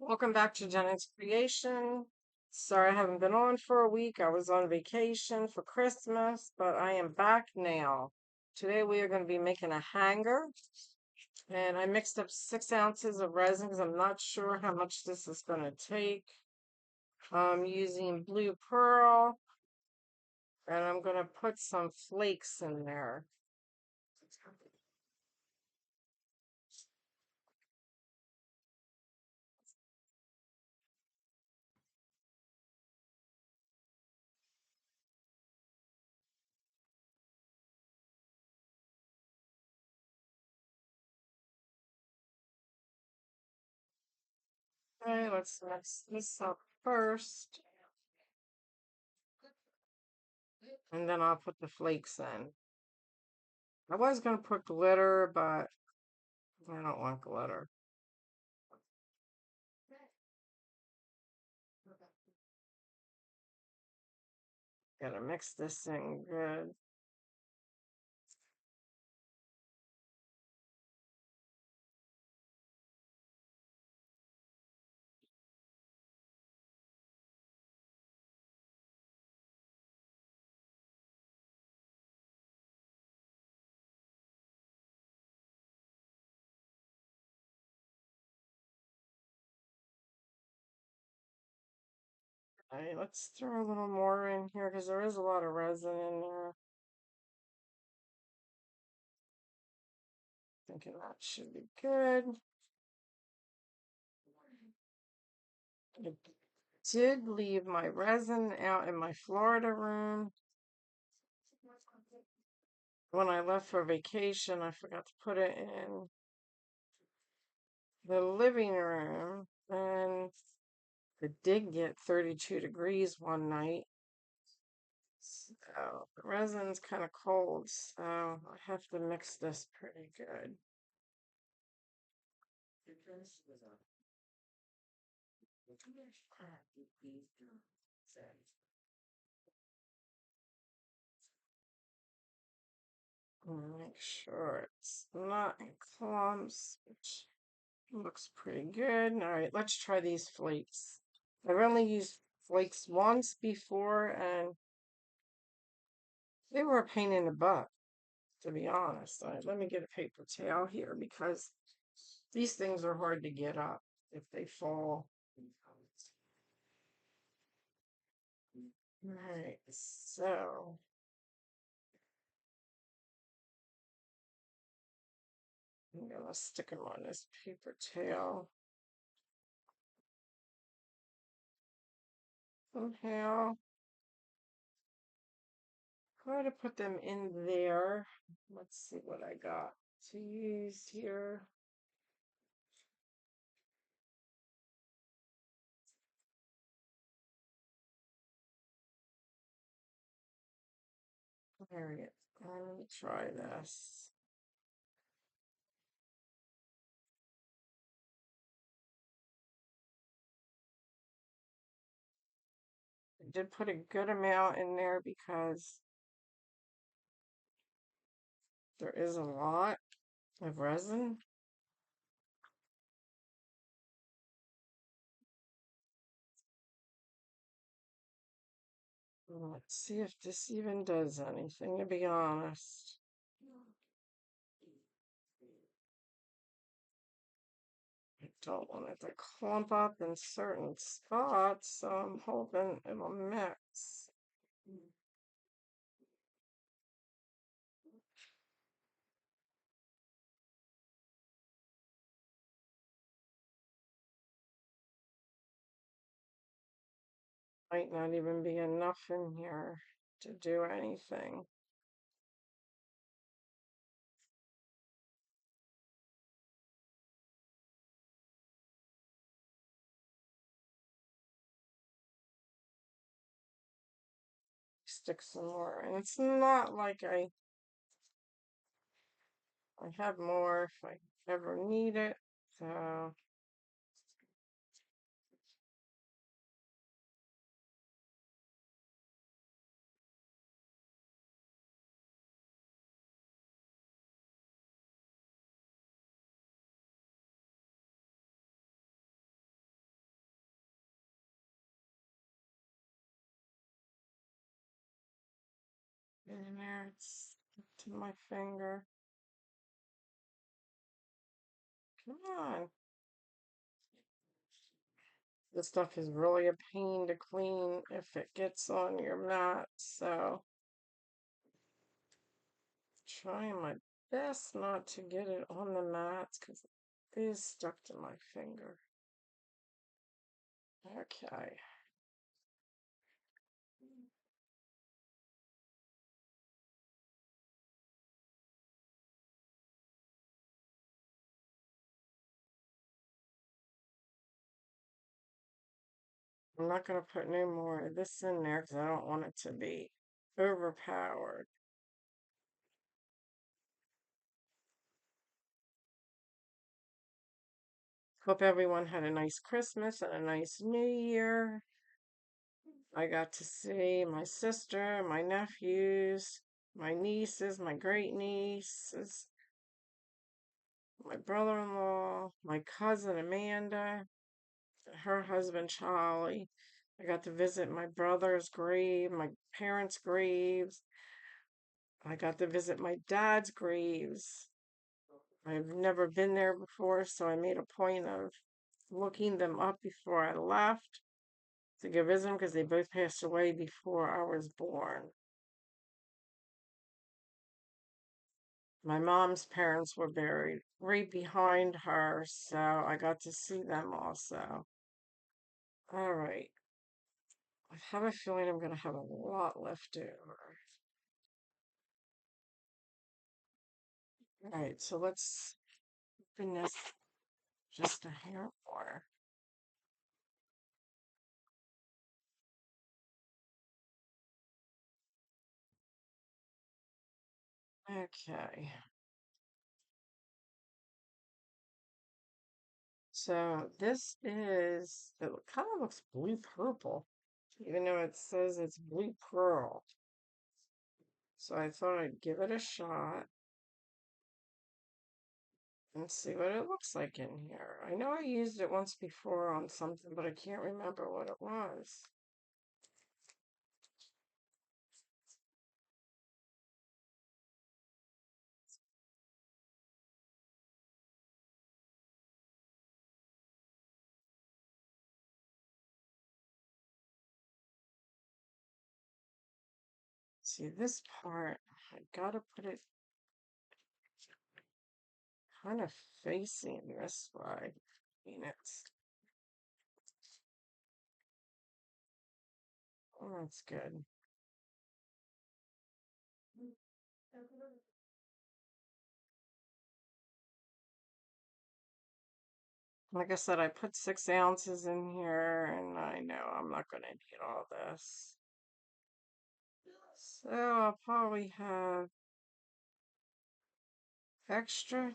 Welcome back to Janet's Creation. Sorry I haven't been on for a week. I was on vacation for Christmas, but I am back now. Today we are going to be making a hanger, and I mixed up 6 ounces of resin because I'm not sure how much this is going to take. I'm using blue pearl, and I'm going to put some flakes in there. Okay, let's mix this up first, and then I'll put the flakes in. I was going to put glitter, but I don't want glitter. Gotta mix this thing good. Alright, let's throw a little more in here because there is a lot of resin in there. Thinking that should be good. I did leave my resin out in my Florida room. When I left for vacation, I forgot to put it in the living room, and it did get 32 degrees one night. So the resin's kind of cold, so I have to mix this pretty good. Make sure it's not in clumps, which looks pretty good. All right, let's try these flakes. I've only used flakes once before, and they were a pain in the butt, to be honest. All right, let me get a paper towel here because these things are hard to get up if they fall. All right, so I'm gonna stick them on this paper towel. Somehow, try to put them in there. Let's see what I got to use here. There we go. Let me try this. I did put a good amount in there because there is a lot of resin. Let's see if this even does anything, to be honest. I don't want it to clump up in certain spots, so I'm hoping it'll mix. Might not even be enough in here to do anything. Stick some more. And it's not like I have more if I ever need it. So in there. It's to my finger. Come on. This stuff is really a pain to clean if it gets on your mat, so trying my best not to get it on the mats because it is stuck to my finger. Okay. I'm not going to put any more of this in there because I don't want it to be overpowered. Hope everyone had a nice Christmas and a nice New Year. I got to see my sister, my nephews, my nieces, my great nieces, my brother-in-law, my cousin Amanda, her husband Charlie. I got to visit my brother's grave, my parents' graves. I got to visit my dad's graves. I've never been there before, so I made a point of looking them up before I left to go visit them because they both passed away before I was born. My mom's parents were buried right behind her, so I got to see them also. All right. I have a feeling I'm going to have a lot left over. All right, so let's open this just a hair more. Okay. So this is, it kind of looks blue purple, even though it says it's blue pearl. So I thought I'd give it a shot and see what it looks like in here. I know I used it once before on something, but I can't remember what it was. See, this part, I gotta put it kind of facing this way. I mean, oh, that's good. Like I said, I put 6 ounces in here, and I know I'm not going to need all this. So I'll probably have extra.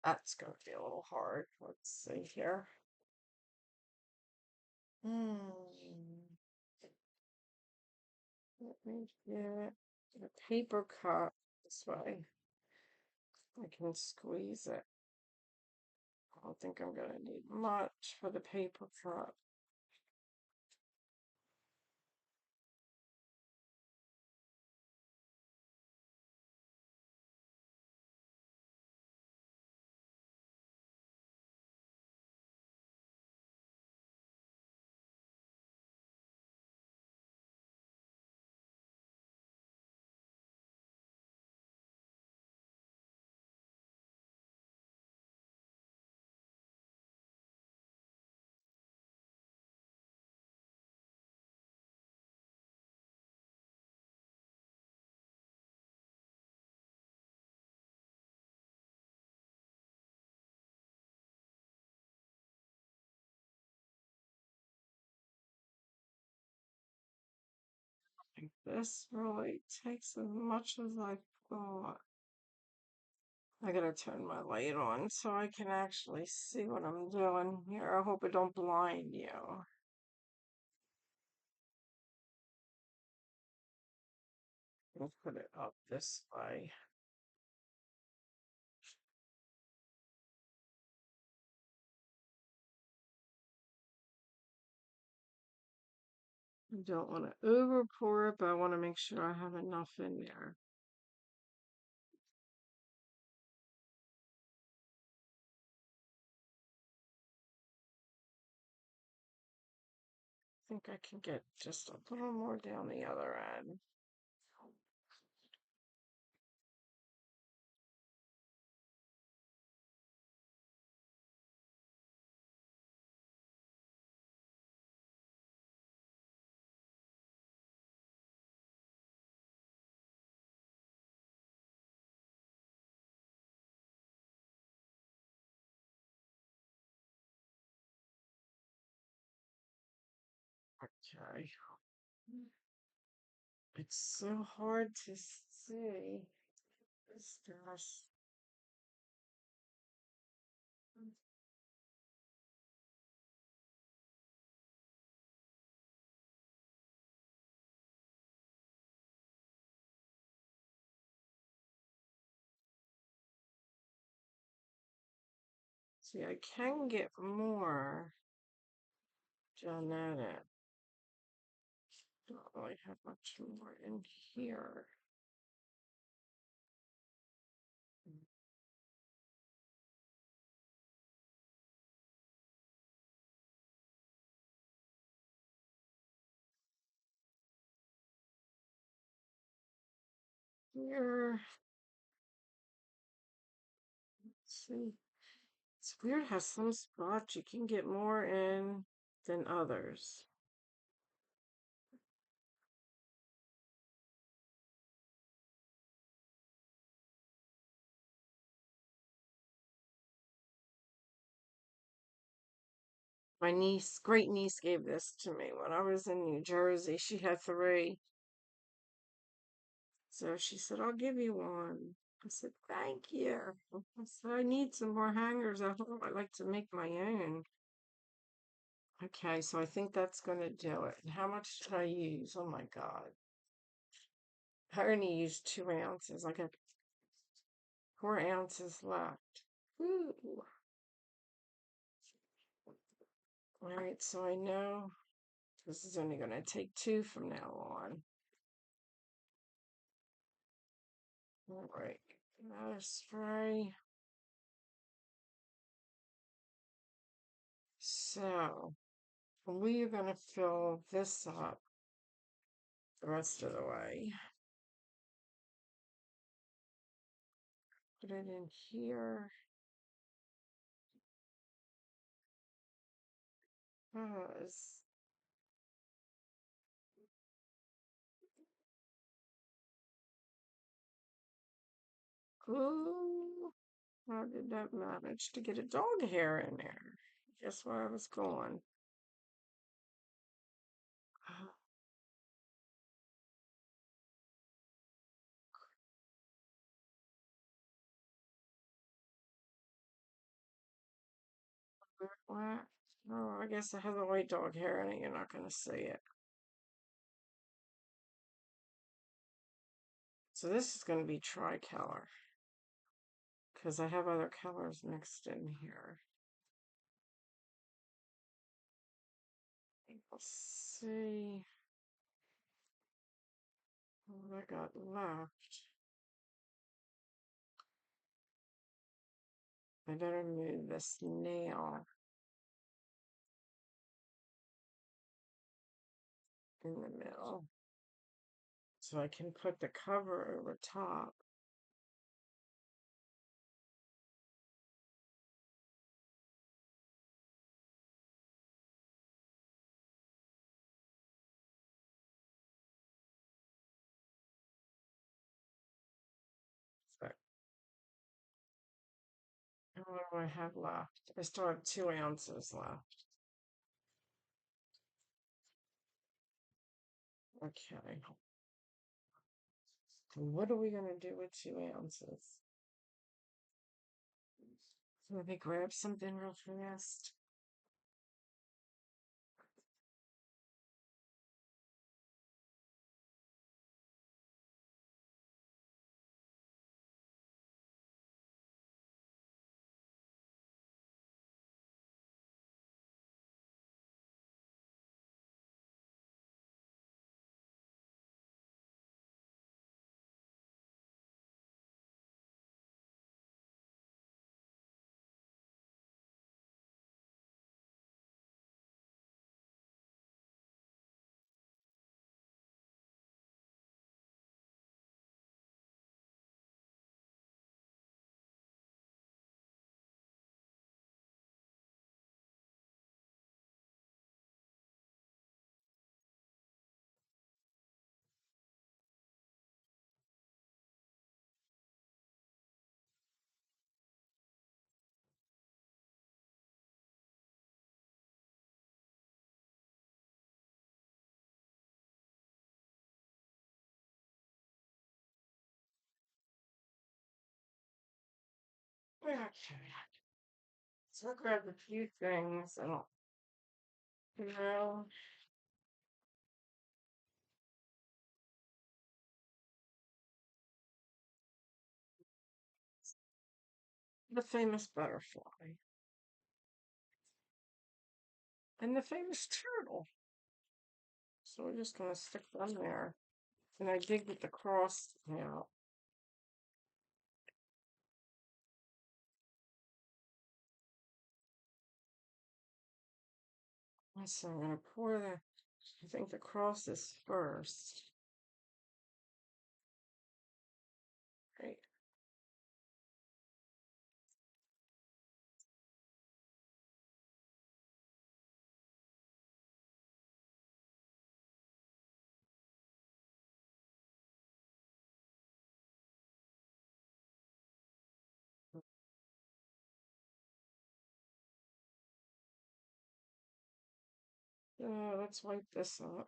That's going to be a little hard. Let's see here. Hmm. Let me get a paper cup this way. I can squeeze it. I don't think I'm going to need much for the paper cup. Like this really takes as much as I thought. I gotta turn my light on so I can actually see what I'm doing here. I hope it don't blind you. Let's put it up this way. I don't want to over pour it, but I want to make sure I have enough in there. I think I can get just a little more down the other end. Okay. It's so hard to see. Gosh. See, I can get more down that end. Don't really have much more in here. Here, let's see. It's weird how some spots you can get more in than others. My niece, great niece, gave this to me when I was in New Jersey. She had three. So she said, I'll give you one. I said, thank you. I said, I need some more hangers at home. I'd like to make my own. Okay, so I think that's going to do it. And how much did I use? Oh my God. I only used 2 ounces. I got 4 ounces left. Ooh. All right, so I know this is only going to take two from now on. All right, now spray. So we are going to fill this up the rest of the way. Put it in here. Because glue. How did that manage to get a dog hair in there? Guess where I was going. What? Oh, I guess it has a white dog hair in it. You're not going to see it. So this is going to be tricolor because I have other colors mixed in here. Let's see what I got left. I better move this nail in the middle so I can put the cover over top. So, and what do I have left? I still have 2 ounces left. Okay. What are we going to do with 2 ounces? Let me grab something real fast. So I grabbed a few things and, you know, the famous butterfly and the famous turtle. So we're just going to stick them there. And I did get the cross out. So I'm going to pour I think the cross is first. Right. Let's wipe this up.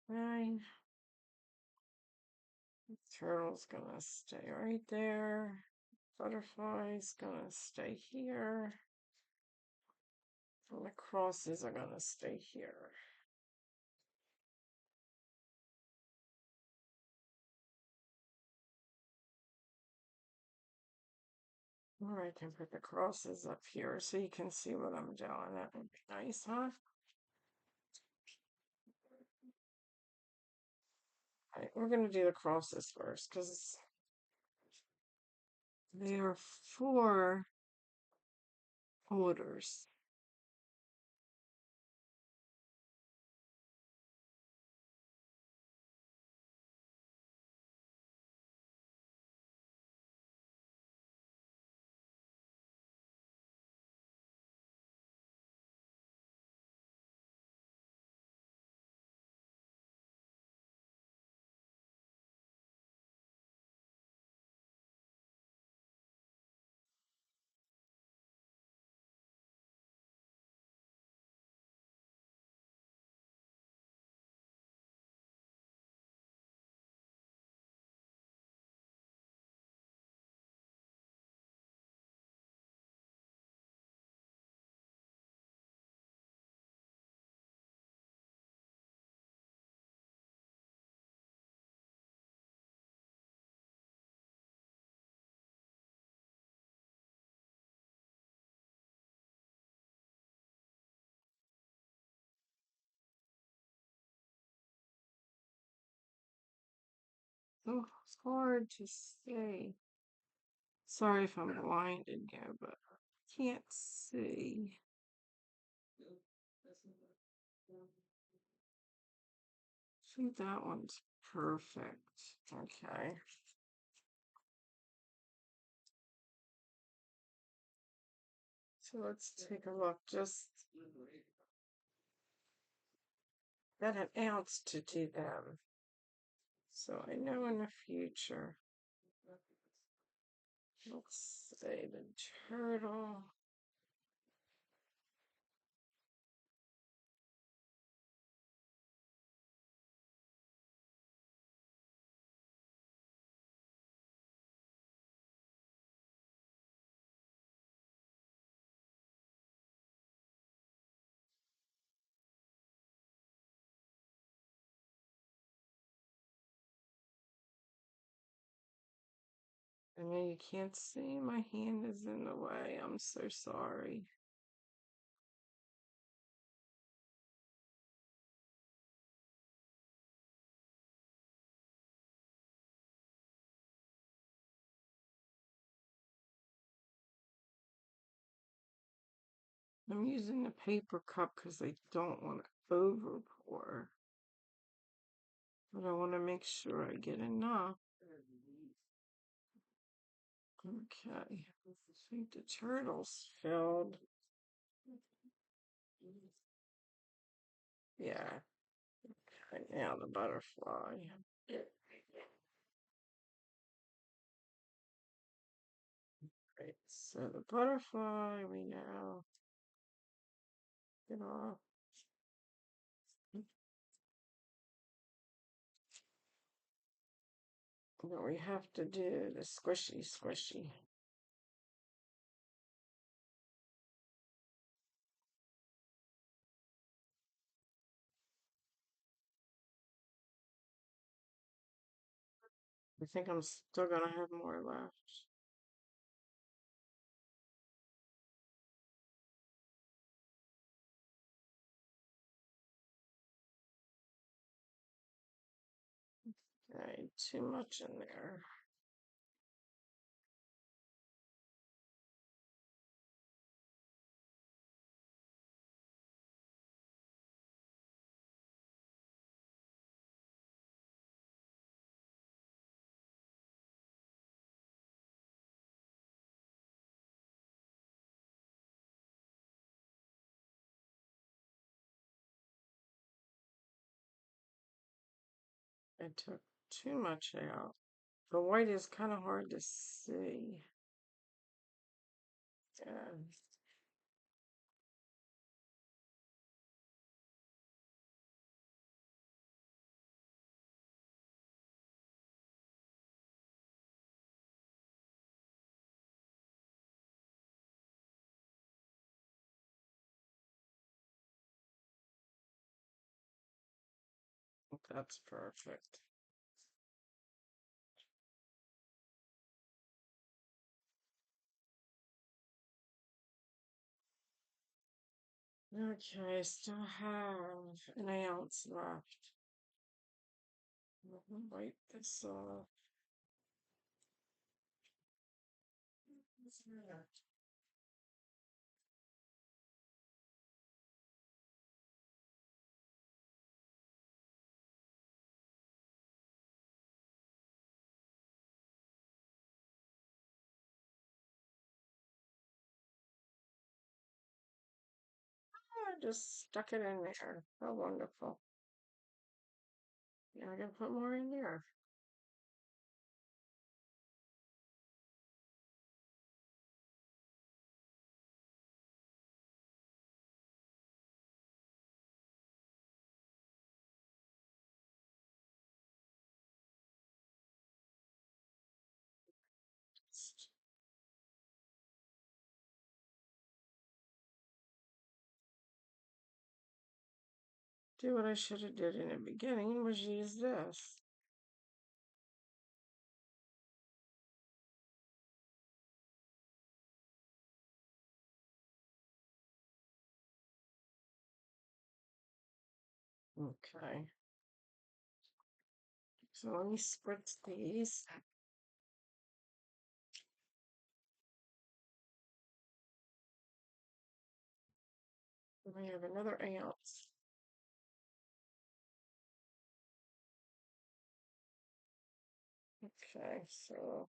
Fine. Turtle's gonna stay right there. Butterfly's gonna stay here. And the crosses are gonna stay here. Or I can put the crosses up here so you can see what I'm doing. That would be nice, huh? Alright, we're gonna do the crosses first because they are 4 orders. Oh, it's hard to say. Sorry if I'm blinded here, but I can't see. I think that one's perfect. Okay. So let's take a look. Just got an ounce to do them. So I know in the future. Let's say the turtle. I know you can't see. My hand is in the way. I'm so sorry. I'm using the paper cup because I don't want to over pour. But I want to make sure I get enough. Okay. I think the turtle's filled. Yeah. Okay, now the butterfly. Right. So the butterfly we now get off. Now we have to do the squishy squishy. I think I'm still gonna have more left. Okay, too much in there. I took too much out. The white is kind of hard to see. Yeah. That's perfect. Okay, I still have an ounce left. Wipe this off. I just stuck it in there. How wonderful. Now I gotta put more in there. Do what I should have did in the beginning was use this. Okay. So let me spritz these. We have another ounce. Okay, so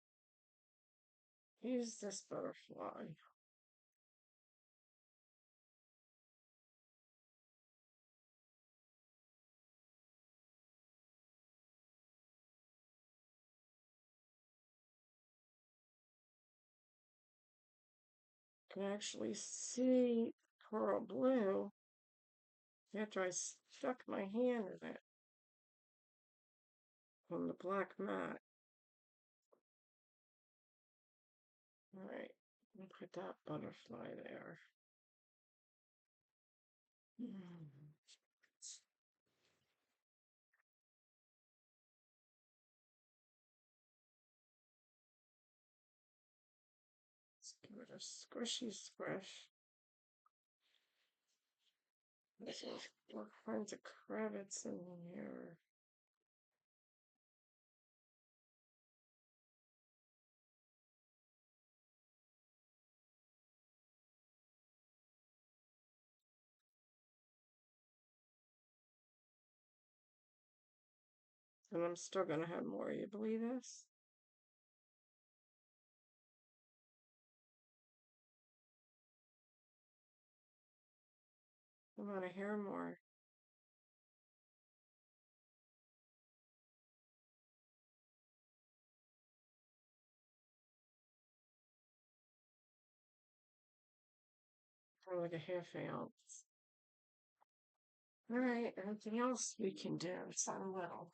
use this butterfly. Can actually see coral blue after I stuck my hand in it on the black mat. All right, I'll put that butterfly there. Let's give it a squishy squish. There's all kinds of cravats in here. And I'm still gonna have more. You believe this? I want to hear more. Or like a half ounce. All right, anything else we can do? Some little.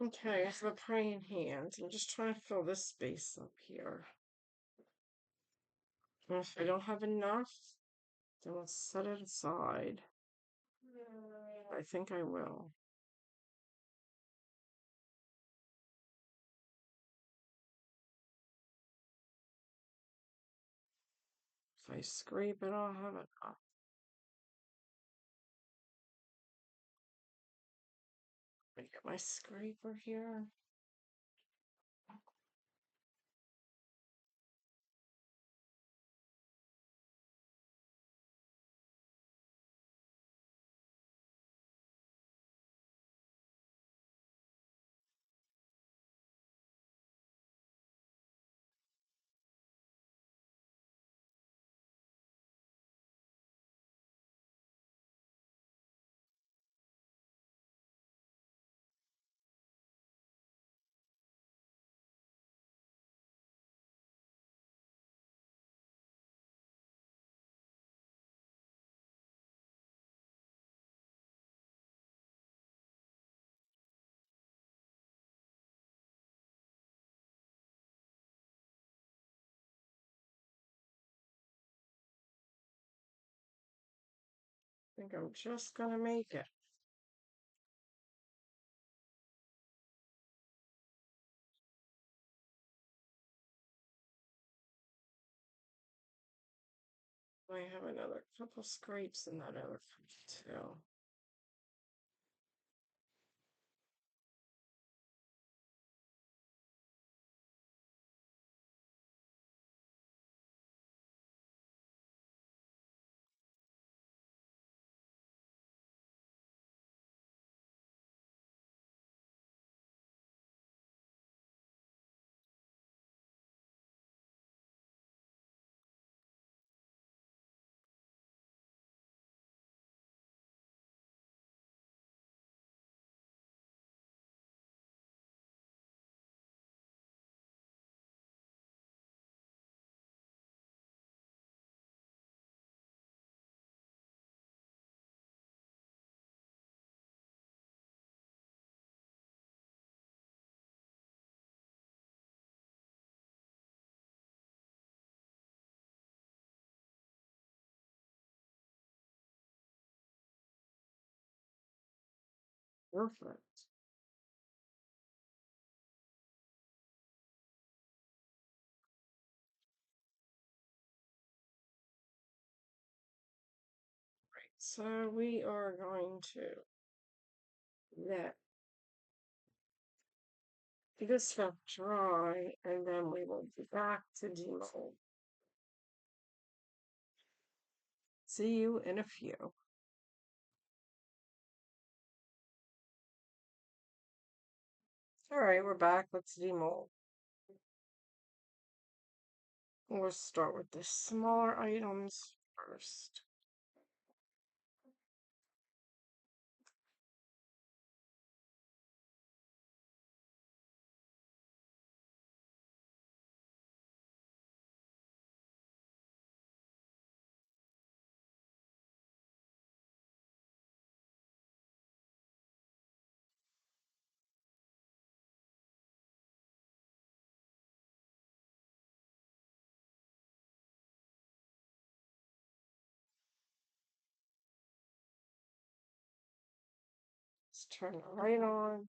Okay, so the praying hands. I'm just trying to fill this space up here. And if I don't have enough, then we'll set it aside. I think I will. If I scrape it, I'll have enough. Let me get my scraper here. I think I'm just gonna make it. I have another couple scrapes in that other cup too. Perfect. So we are going to let this stuff dry, and then we will be back to demold. See you in a few. All right, we're back. Let's demold. We'll start with the smaller items first. Let's turn the light on.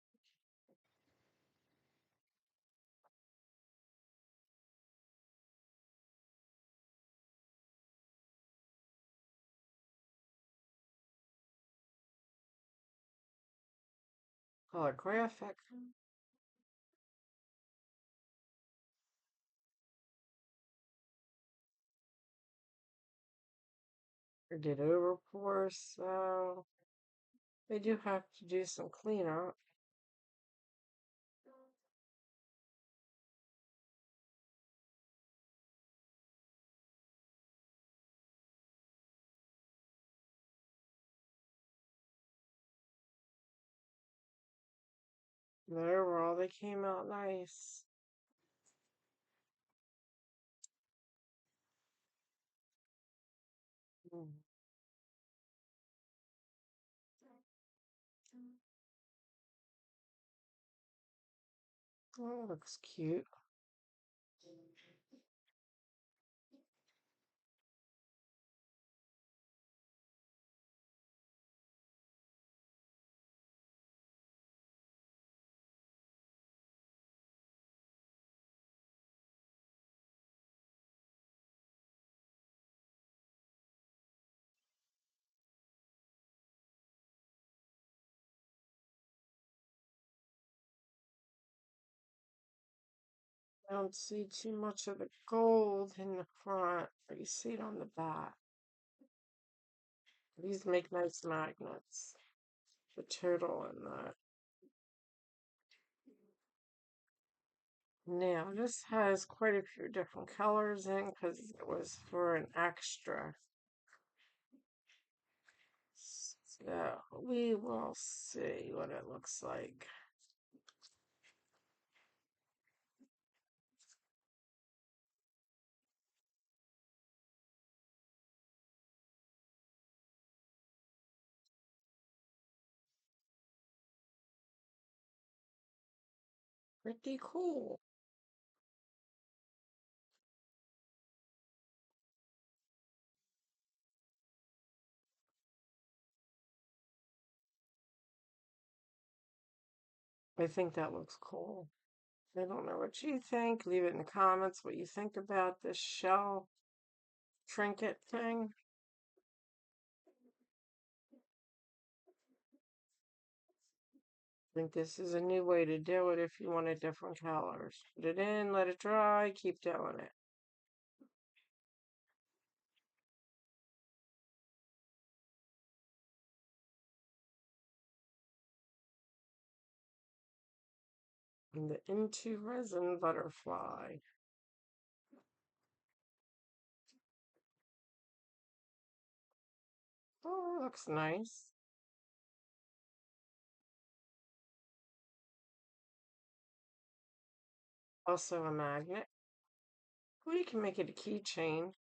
Holographic. or did overpour, so they do have to do some cleanup. But overall, they came out nice. Mm. Oh, looks cute. I don't see too much of the gold in the front, but you see it on the back. These make nice magnets. The turtle and that. Now, this has quite a few different colors in because it was for an extra. So, we will see what it looks like. Pretty cool. I think that looks cool. I don't know what you think. Leave it in the comments what you think about this shell trinket thing. I think this is a new way to do it if you wanted different colors. Put it in, let it dry, keep doing it. And the Into Resin Butterfly. Oh, looks nice. Also a magnet. Well, you can make it a keychain.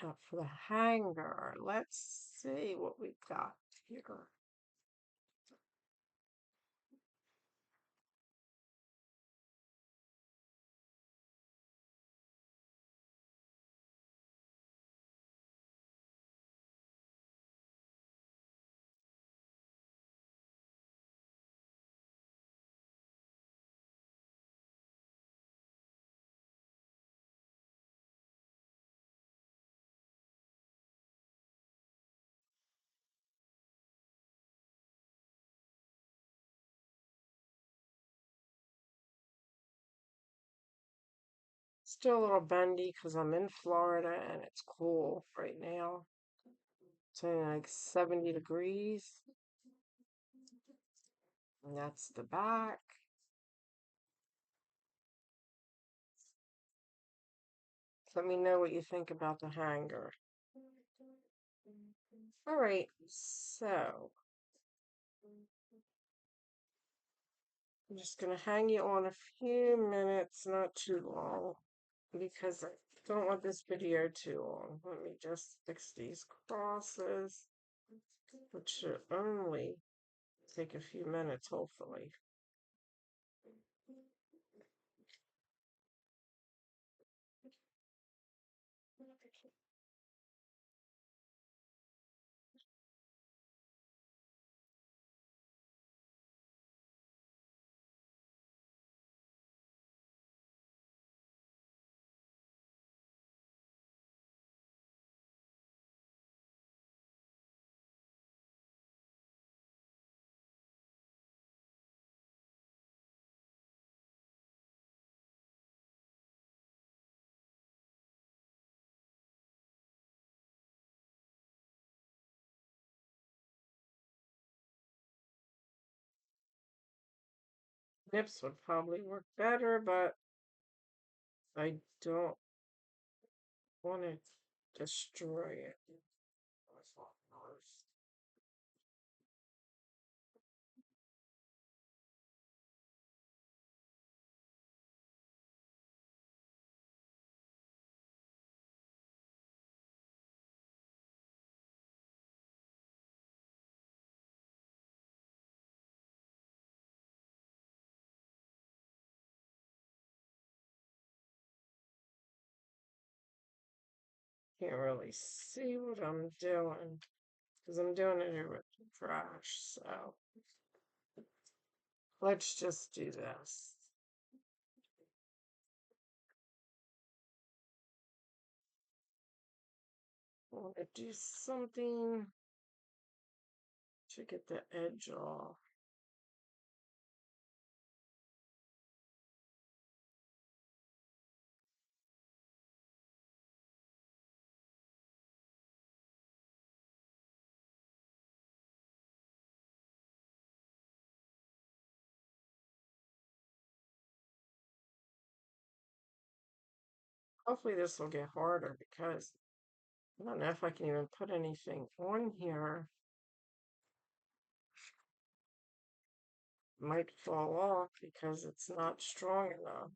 Now for the hanger, let's see what we got here. Still a little bendy because I'm in Florida and it's cool right now. It's only like 70 degrees. And that's the back. Let me know what you think about the hanger. All right, so I'm just going to hang you on a few minutes, not too long, because I don't want this video too long. Let me just fix these crosses, which should only take a few minutes, hopefully. Nips would probably work better, but I don't want to destroy it. Can't really see what I'm doing because I'm doing it with trash. So let's just do this. I want to do something to get the edge off. Hopefully this will get harder because I don't know if I can even put anything on here. It might fall off because it's not strong enough.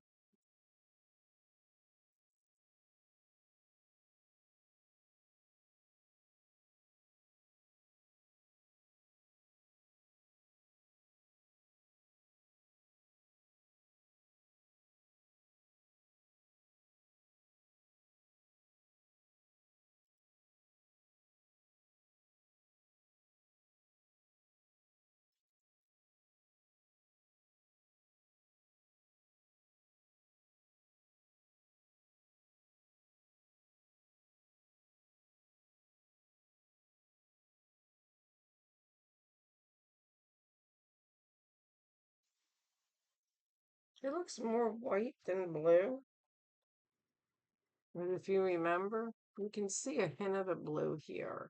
It looks more white than blue. And if you remember, you can see a hint of the blue here.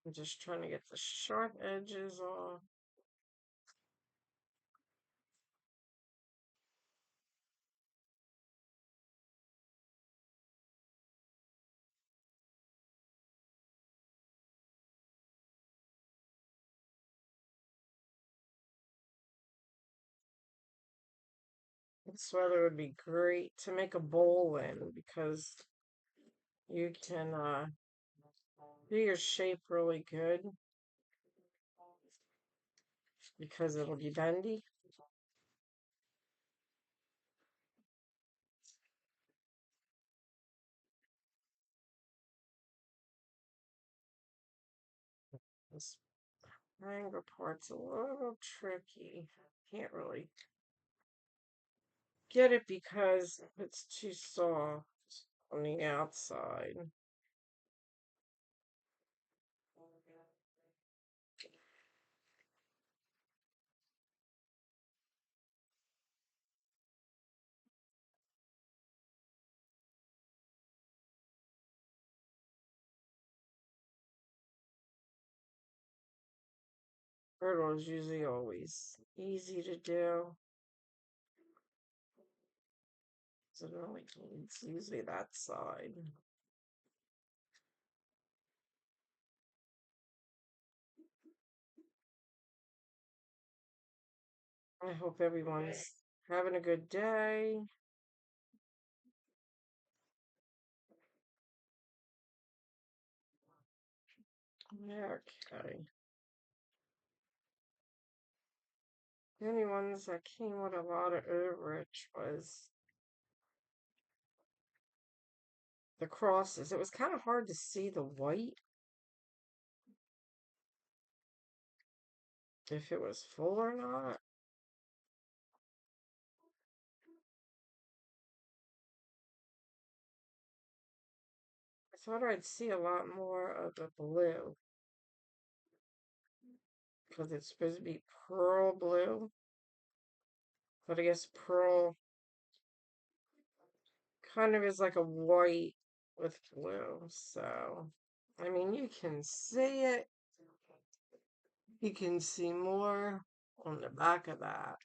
I'm just trying to get the sharp edges off. This weather would be great to make a bowl in because you can do your shape really good because it'll be bendy. This triangle part's a little tricky. Can't really get it because it's too soft on the outside. Girdle is usually always easy to do. So it only needs usually that side. I hope everyone's having a good day. Okay. The only ones that came with a lot of overage was the crosses. It was kind of hard to see the white if it was full or not. I thought I'd see a lot more of the blue because it's supposed to be pearl blue. But I guess pearl kind of is like a white with blue. So, I mean, you can see it. You can see more on the back of that.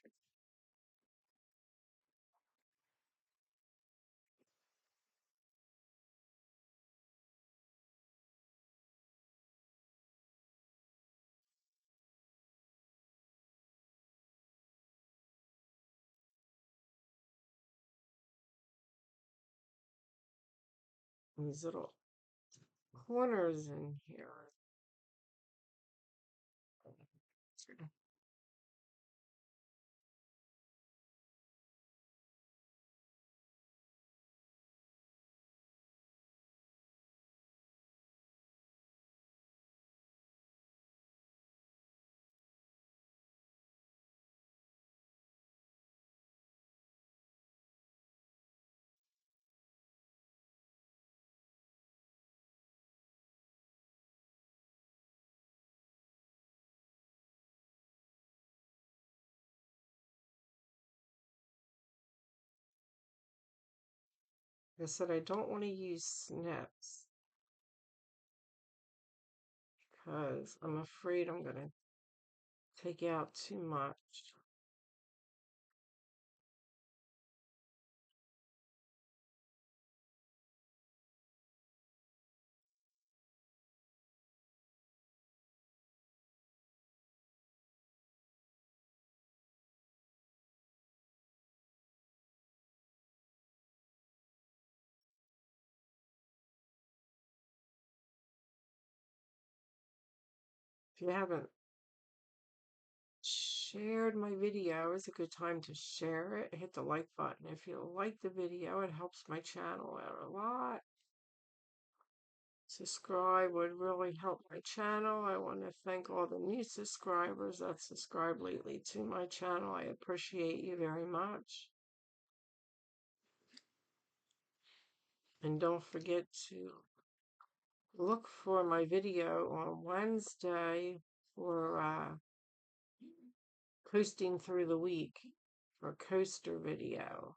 These little corners in here. I said I don't want to use snips because I'm afraid I'm going to take out too much. If you haven't shared my video, it's a good time to share it. Hit the like button. If you like the video, it helps my channel out a lot. Subscribe would really help my channel. I want to thank all the new subscribers that subscribed lately to my channel. I appreciate you very much. And don't forget to look for my video on Wednesday for coasting through the week for a coaster video.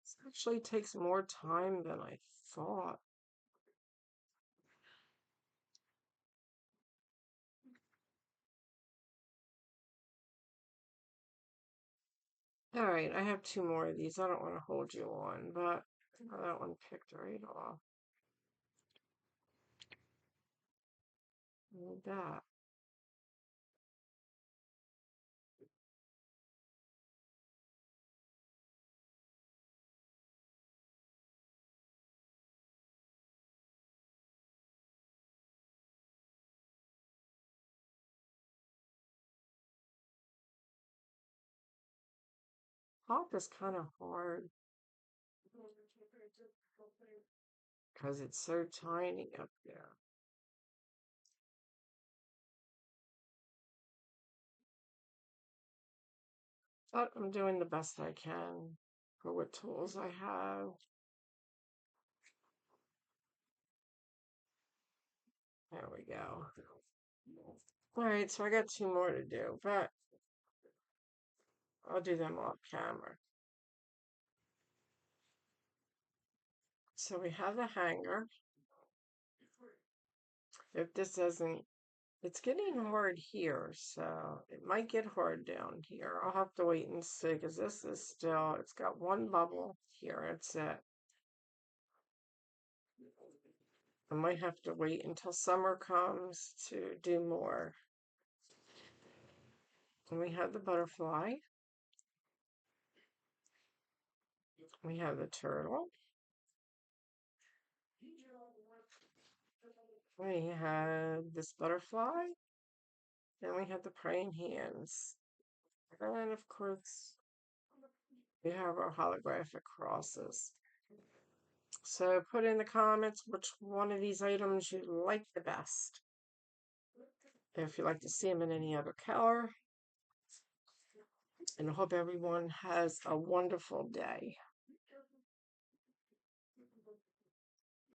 This actually takes more time than I thought. All right, I have two more of these. I don't want to hold you on, but that one picked right off. Like that. Pop is kind of hard because it's so tiny up there. But I'm doing the best I can for what tools I have. There we go. All right, so I got two more to do, but I'll do them off camera. So we have the hanger. If this doesn't, it's getting hard here, so it might get hard down here. I'll have to wait and see because this is still, it's got one bubble here. It's it. I might have to wait until summer comes to do more. And we have the butterfly. We have the turtle. We have this butterfly. Then we have the praying hands. And of course, we have our holographic crosses. So put in the comments which one of these items you like the best. If you'd like to see them in any other color. And I hope everyone has a wonderful day.